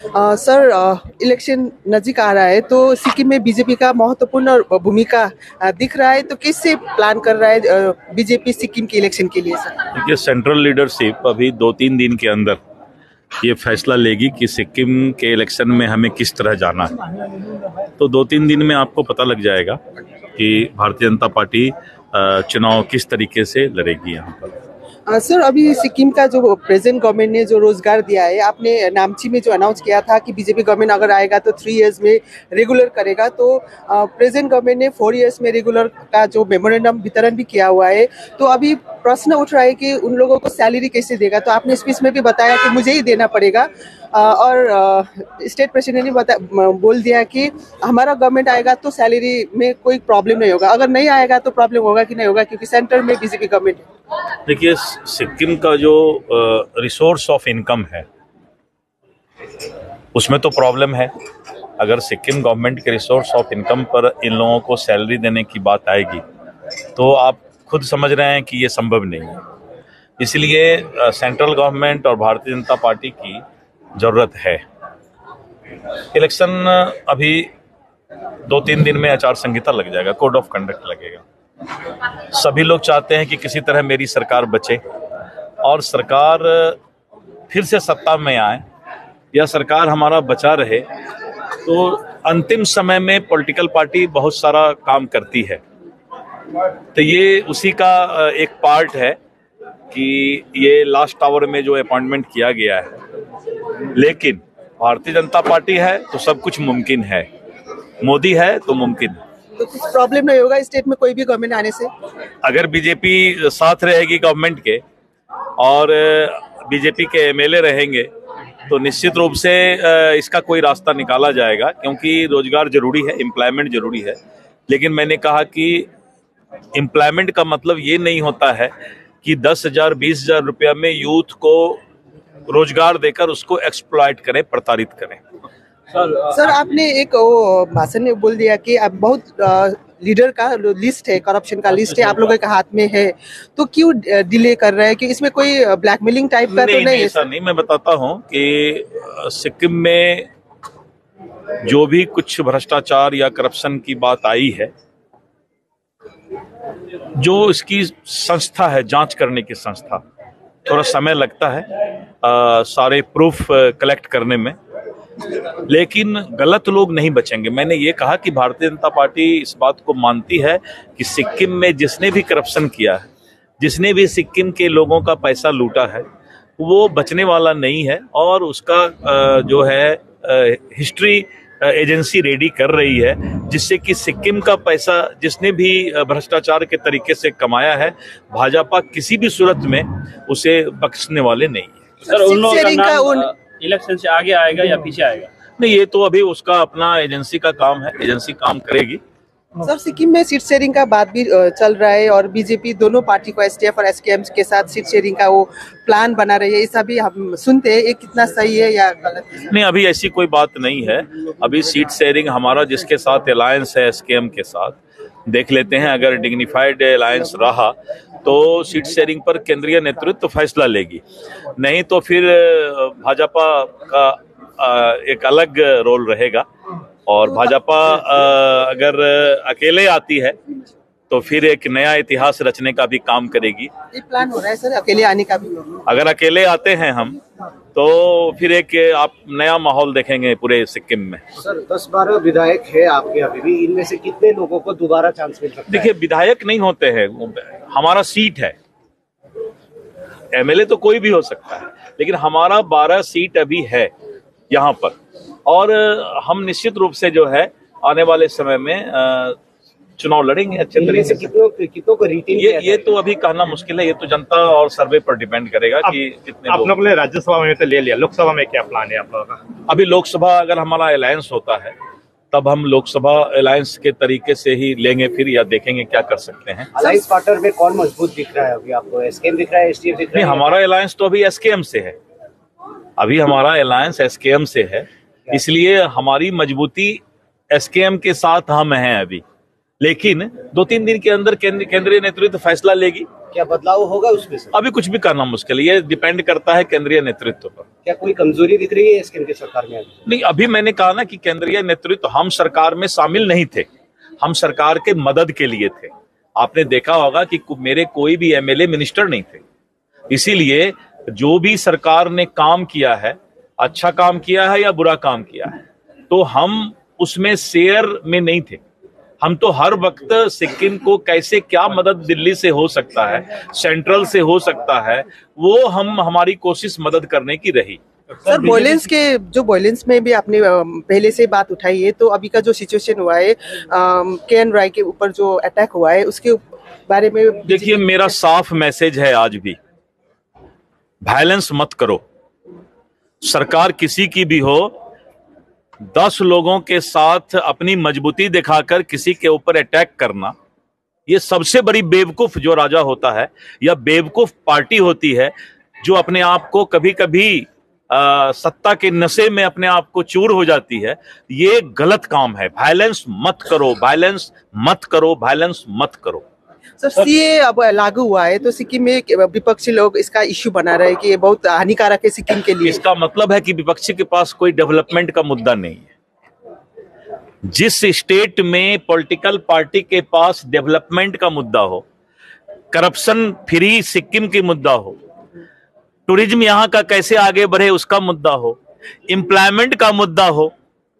Sir, election नज़दीक आ रहा है तो सिक्किम में बीजेपी का महत्वपूर्ण भूमिका दिख रहा है, तो कैसे प्लान कर रहा है बीजेपी सिक्किम के इलेक्शन के लिए सर? देखिए, सेंट्रल लीडरशिप अभी 2-3 दिन के अंदर ये फैसला लेगी कि सिक्किम के इलेक्शन में हमें किस तरह जाना है। तो 2-3 दिन में आपको पता लग जाएगा कि भारतीय जनता पार्टी चुनाव किस तरीके से लड़ेगी यहाँ पर। सर, अभी सिक्किम का जो प्रेजेंट गवर्नमेंट ने जो रोजगार दिया है, आपने नामची में जो अनाउंस किया था कि बीजेपी गवर्नमेंट अगर आएगा तो 3 इयर्स में रेगुलर करेगा, तो प्रेजेंट गवर्नमेंट ने 4 इयर्स में रेगुलर का जो मेमोरेंडम वितरण भी किया हुआ है। तो अभी प्रश्न उठ रहा है कि उन लोगों को सैलरी कैसे देगा। तो आपने स्पीच में भी बताया कि मुझे ही देना पड़ेगा, और स्टेट प्रेसिडेंट ने बोल दिया कि हमारा गवर्नमेंट आएगा तो सैलरी में कोई प्रॉब्लम नहीं होगा, अगर नहीं आएगा तो प्रॉब्लम होगा कि नहीं होगा, क्योंकि सेंटर में बीजेपी गवर्नमेंट है। देखिए, सिक्किम का जो रिसोर्स ऑफ इनकम है उसमें तो प्रॉब्लम है। अगर सिक्किम गवर्नमेंट के रिसोर्स ऑफ इनकम पर इन लोगों को सैलरी देने की बात आएगी तो आप खुद समझ रहे हैं कि ये संभव नहीं है। इसलिए सेंट्रल गवर्नमेंट और भारतीय जनता पार्टी की जरूरत है। इलेक्शन अभी 2-3 दिन में आचार संहिता लग जाएगा, कोड ऑफ कंडक्ट लगेगा। सभी लोग चाहते हैं कि किसी तरह मेरी सरकार बचे और सरकार फिर से सत्ता में आए या सरकार हमारा बचा रहे। तो अंतिम समय में पॉलिटिकल पार्टी बहुत सारा काम करती है, तो ये उसी का एक पार्ट है कि ये लास्ट आवर में जो अपॉइंटमेंट किया गया है। लेकिन भारतीय जनता पार्टी है तो सब कुछ मुमकिन है, मोदी है तो मुमकिन है। तो कुछ प्रॉब्लम नहीं होगा स्टेट में कोई भी गवर्नमेंट आने से? अगर बीजेपी साथ रहेगी गवर्नमेंट के और बीजेपी के एमएलए रहेंगे तो निश्चित रूप से इसका कोई रास्ता निकाला जाएगा, क्योंकि रोजगार जरूरी है, एम्प्लॉयमेंट जरूरी है। लेकिन मैंने कहा कि एम्प्लॉयमेंट का मतलब ये नहीं होता है कि 10,000 20,000 रुपया में यूथ को रोजगार देकर उसको एक्सप्लॉइट करें, प्रताड़ित करें। सर, आपने एक भाषण में बोल दिया कि अब बहुत लीडर का लिस्ट है, करप्शन का लिस्ट है, आप लोगों के हाथ में है, तो क्यों डिले कर रहे हैं? कि इसमें कोई ब्लैकमेलिंग टाइप का तो नहीं है? ऐसा नहीं, मैं बताता हूं कि सिक्किम में जो भी कुछ भ्रष्टाचार या करप्शन की बात आई है, जो इसकी संस्था है, जांच करने की संस्था, थोड़ा समय लगता है सारे प्रूफ कलेक्ट करने में, लेकिन गलत लोग नहीं बचेंगे। मैंने ये कहा कि भारतीय जनता पार्टी इस बात को मानती है कि सिक्किम में जिसने भी करप्शन किया है, जिसने भी सिक्किम के लोगों का पैसा लूटा है, वो बचने वाला नहीं है। और उसका जो है हिस्ट्री एजेंसी रेडी कर रही है, जिससे कि सिक्किम का पैसा जिसने भी भ्रष्टाचार के तरीके से कमाया है, भाजपा किसी भी सूरत में उसे बख्शने वाले नहीं है। सर, उन लोगों का नाम इलेक्शन से आगे आएगा या पीछे आएगा? नहीं, ये तो अभी उसका अपना एजेंसी का काम है, एजेंसी काम करेगी। सर, सिक्किम में सीट शेयरिंग का बात भी चल रहा है और बीजेपी दोनों पार्टी को, एसटीएफ और एसकेएम के साथ सीट शेयरिंग का वो प्लान बना रही है। ऐसा भी हम सुनते हैं, ये कितना सही है या गलत है? नहीं, अभी ऐसी कोई बात नहीं है। अभी सीट शेयरिंग हमारा जिसके साथ अलायंस है, एसकेएम के साथ, देख लेते हैं। अगर डिग्निफाइड अलायंस रहा तो सीट शेयरिंग पर केंद्रीय नेतृत्व फैसला लेगी, नहीं तो फिर भाजपा का एक अलग रोल रहेगा। और भाजपा अगर अकेले आती है तो फिर एक नया इतिहास रचने का भी काम करेगी। ये प्लान हो रहा है सर अकेले आने का भी? अगर अकेले आते हैं हम तो फिर एक आप नया माहौल देखेंगे पूरे सिक्किम में। सर, 10-12 विधायक है आपके अभी भी, इनमें से कितने लोगों को दोबारा चांस मिल सकता है? देखिए, विधायक नहीं होते हैं, हमारा सीट है। एमएलए तो कोई भी हो सकता है, लेकिन हमारा 12 सीट अभी है यहाँ पर, और हम निश्चित रूप से जो है आने वाले समय में चुनाव लड़ेंगे अच्छे तरीके से। कितनों को रिटेन ये तो अभी कहना मुश्किल है, ये तो जनता और सर्वे पर डिपेंड करेगा कि कितने आप लोगों ने राज्यसभा में तो ले लिया, लोकसभा में क्या प्लान है आप लोगों का? अभी लोकसभा अगर हमारा अलायंस होता है तब हम लोकसभा अलायंस के तरीके से ही लेंगे फिर, या देखेंगे क्या कर सकते हैं। अलायंस पार्टनर में कौन मजबूत दिख रहा है अभी आपको? एसकेएम दिख रहा है, एसटीएफ दिख रहा है? नहीं, हमारा अलायंस तो अभी एसकेएम से है। अभी हमारा अलायंस एसकेएम से है, इसलिए हमारी मजबूती एसकेएम के साथ हम हैं अभी। लेकिन 2-3 दिन के अंदर केंद्रीय नेतृत्व फैसला लेगी क्या बदलाव होगा उसमें सर? अभी कुछ भी करना मुश्किल है, ये डिपेंड करता है केंद्रीय नेतृत्व पर। क्या कोई कमजोरी दिख रही है इस केंद्रीय सरकार में? नहीं, अभी मैंने कहा ना कि केंद्रीय नेतृत्व, हम सरकार में शामिल नहीं थे, हम सरकार के मदद के लिए थे। आपने देखा होगा कि मेरे कोई भी एमएलए मिनिस्टर नहीं थे, इसीलिए जो भी सरकार ने काम किया है, अच्छा काम किया है या बुरा काम किया है, तो हम उसमें शेयर में नहीं थे। हम तो हर वक्त सिक्किम को कैसे क्या मदद दिल्ली से हो सकता है, सेंट्रल से हो सकता है, वो हमारी कोशिश मदद करने की रही। सर वॉयलेंस में भी आपने पहले से बात उठाई है, तो अभी का जो सिचुएशन हुआ है के.एन. राय के ऊपर जो अटैक हुआ है उसके बारे में देखिए, मेरा साफ मैसेज है आज भी, वायलेंस मत करो। सरकार किसी की भी हो, 10 लोगों के साथ अपनी मजबूती दिखाकर किसी के ऊपर अटैक करना, ये सबसे बड़ी बेवकूफ जो राजा होता है या बेवकूफ पार्टी होती है, जो अपने आप को कभी कभी सत्ता के नशे में अपने आप को चूर हो जाती है, ये गलत काम है। वायलेंस मत करो, वायलेंस मत करो, वायलेंस मत करो। सर सीए अब लागू हुआ है, तो सिक्किम में विपक्षी लोग इसका इश्यू बना रहे हैं कि ये बहुत हानिकारक है सिक्किम के लिए। इसका मतलब है कि विपक्षी के पास कोई डेवलपमेंट का मुद्दा नहीं है। जिस स्टेट में पॉलिटिकल पार्टी के पास डेवलपमेंट का मुद्दा हो, करप्शन फ्री सिक्किम की मुद्दा हो, टूरिज्म यहां का कैसे आगे बढ़े उसका मुद्दा हो, एम्प्लॉयमेंट का मुद्दा हो,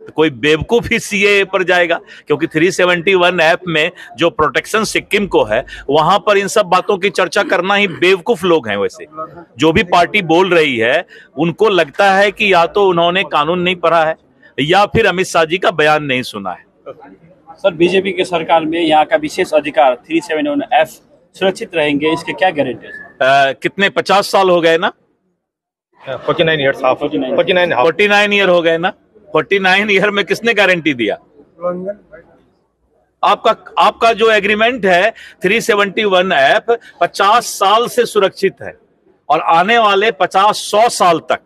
तो कोई बेवकूफ ही सीए पर जाएगा। क्योंकि 371 ऐप में जो प्रोटेक्शन सिक्किम को है, वहां पर इन सब बातों की चर्चा करना ही बेवकूफ लोग हैं। वैसे जो भी पार्टी बोल रही है, उनको लगता है कि या तो उन्होंने कानून नहीं पढ़ा है या फिर अमित शाह जी का बयान नहीं सुना है। सर बीजेपी के सरकार में यहाँ का विशेष अधिकार 371 F सुरक्षित रहेंगे, इसके क्या गारंटी है? कितने 50 साल हो गए ना, 49 ईयर्स, 49 ईयर हो गए ना। 49 ईयर में किसने गारंटी दिया? आपका जो एग्रीमेंट है 371 ऐप 50 साल से सुरक्षित है और आने वाले 50-100 साल तक,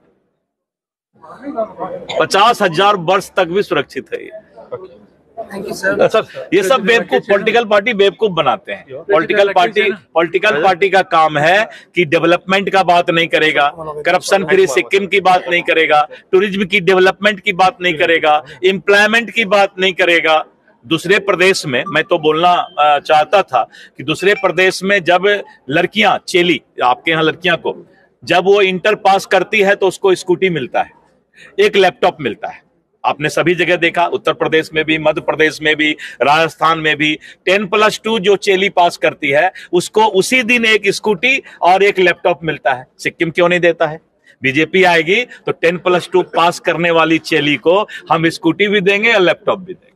50,000 वर्ष तक भी सुरक्षित है। Thank you sir. ये सब बेवकूफ पॉलिटिकल पार्टी बेवकूफ बनाते हैं। पॉलिटिकल पार्टी का काम है कि डेवलपमेंट का बात नहीं करेगा, करप्शन फ्री सिक्किम की बात नहीं करेगा, टूरिज्म की डेवलपमेंट की बात नहीं करेगा, एम्प्लॉयमेंट की बात नहीं करेगा। दूसरे प्रदेश में मैं तो बोलना चाहता था कि दूसरे प्रदेश में जब लड़कियां, चेली, आपके यहाँ लड़कियां को जब वो इंटर पास करती है तो उसको स्कूटी मिलता है, एक लैपटॉप मिलता है। आपने सभी जगह देखा, उत्तर प्रदेश में भी, मध्य प्रदेश में भी, राजस्थान में भी 10+2 जो चेली पास करती है उसको उसी दिन एक स्कूटी और एक लैपटॉप मिलता है। सिक्किम क्यों नहीं देता है? बीजेपी आएगी तो 10+2 पास करने वाली चेली को हम स्कूटी भी देंगे और लैपटॉप भी देंगे।